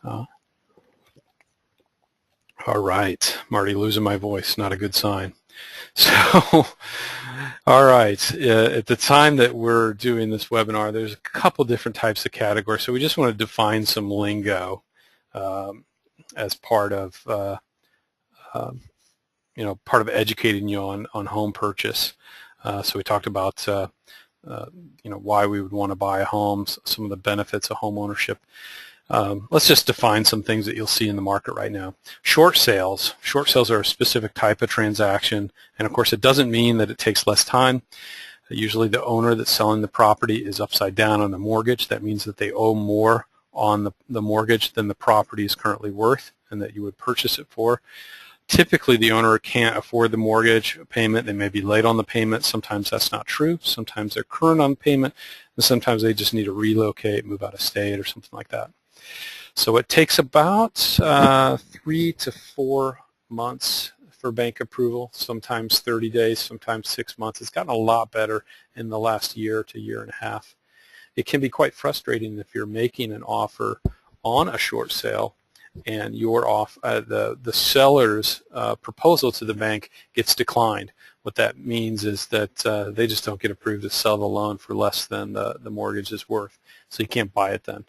Uh, all right, I'm already losing my voice. Not a good sign. So, all right. At the time that we're doing this webinar, there's a couple different types of categories. So we just want to define some lingo um, as part of, um, part of educating you on home purchase. So we talked about, uh, why we would want to buy a home, some of the benefits of home ownership. Let's just define some things that you'll see in the market right now. Short sales. Short sales are a specific type of transaction, and of course it doesn't mean that it takes less time. Usually the owner that's selling the property is upside down on the mortgage. That means that they owe more on the mortgage than the property is currently worth and that you would purchase it for. Typically the owner can't afford the mortgage payment. They may be late on the payment. Sometimes that's not true. Sometimes they're current on the payment, and sometimes they just need to relocate, move out of state or something like that. So it takes about 3 to 4 months for bank approval, sometimes 30 days, sometimes 6 months. It's gotten a lot better in the last year to year and a half. It can be quite frustrating if you're making an offer on a short sale and the seller's proposal to the bank gets declined. What that means is that they just don't get approved to sell the loan for less than the mortgage is worth, so you can't buy it then.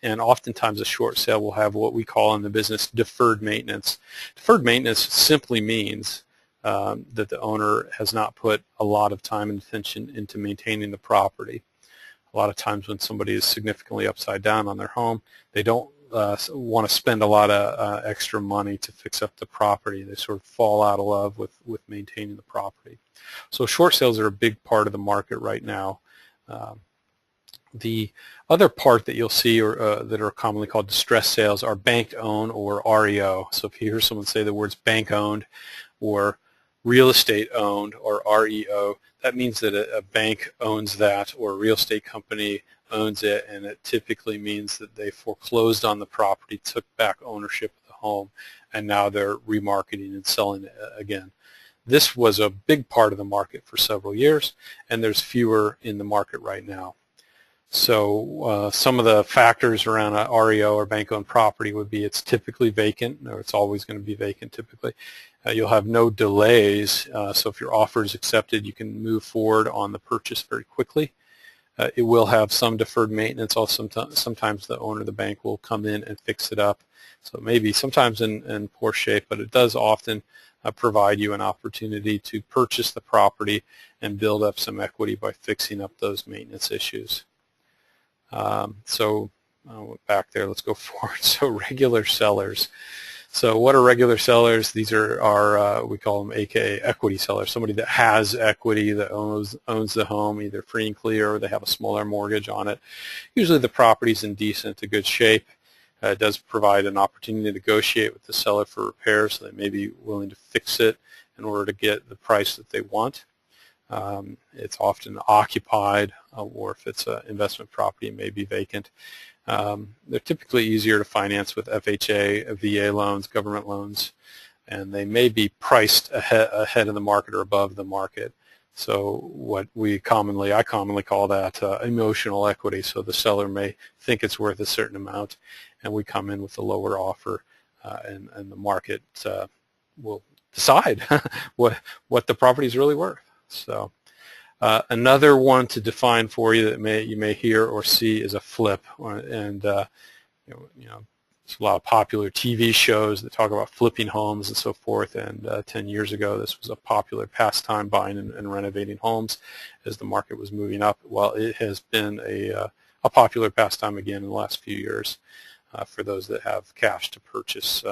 And oftentimes a short sale will have what we call in the business deferred maintenance. Deferred maintenance simply means that the owner has not put a lot of time and attention into maintaining the property. A lot of times when somebody is significantly upside down on their home, they don't want to spend a lot of extra money to fix up the property. They sort of fall out of love with maintaining the property. So short sales are a big part of the market right now. The other part that you'll see that are commonly called distressed sales are bank-owned or REO. So if you hear someone say the words bank-owned or real estate-owned or REO, that means that a bank owns that or a real estate company owns it, and it typically means that they foreclosed on the property, took back ownership of the home, and now they're remarketing and selling it again. This was a big part of the market for several years, and there's fewer in the market right now. So some of the factors around a REO or bank-owned property would be it's typically vacant, or it's always going to be vacant typically. You'll have no delays, so if your offer is accepted, you can move forward on the purchase very quickly. It will have some deferred maintenance. Also, sometimes the owner of the bank will come in and fix it up. So it may be sometimes in poor shape, but it does often provide you an opportunity to purchase the property and build up some equity by fixing up those maintenance issues. Back there, let's go forward. So regular sellers. So what are regular sellers? These are we call them AKA equity sellers, somebody that has equity, that owns the home either free and clear or they have a smaller mortgage on it. Usually the property's in decent to good shape. It does provide an opportunity to negotiate with the seller for repairs, so they may be willing to fix it in order to get the price that they want. It's often occupied, or if it's an investment property, it may be vacant. They're typically easier to finance with FHA, VA loans, government loans, and they may be priced ahead of the market or above the market. So what I commonly call that emotional equity. So the seller may think it's worth a certain amount, and we come in with a lower offer, and the market will decide what the property is really worth. So another one to define for you that you may hear or see is a flip, and there's a lot of popular TV shows that talk about flipping homes and so forth. And 10 years ago, this was a popular pastime, buying and renovating homes as the market was moving up. Well, it has been a popular pastime again in the last few years for those that have cash to purchase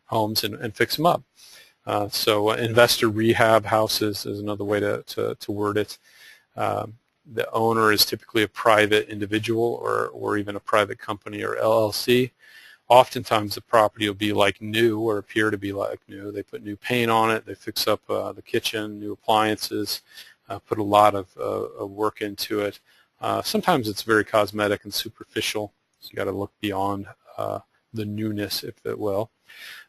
homes and fix them up. So investor rehab houses is another way to word it. The owner is typically a private individual or even a private company or LLC. Oftentimes the property will be like new or appear to be like new. They put new paint on it, they fix up the kitchen, new appliances, put a lot of work into it. Sometimes it's very cosmetic and superficial, so you got to look beyond the newness, if it will.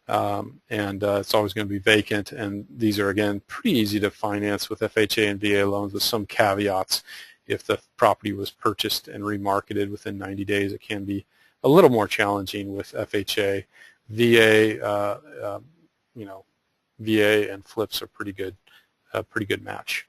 It's always going to be vacant, and these are again pretty easy to finance with FHA and VA loans with some caveats. If the property was purchased and remarketed within 90 days, it can be a little more challenging with FHA. VA, you know, VA and flips are pretty good match.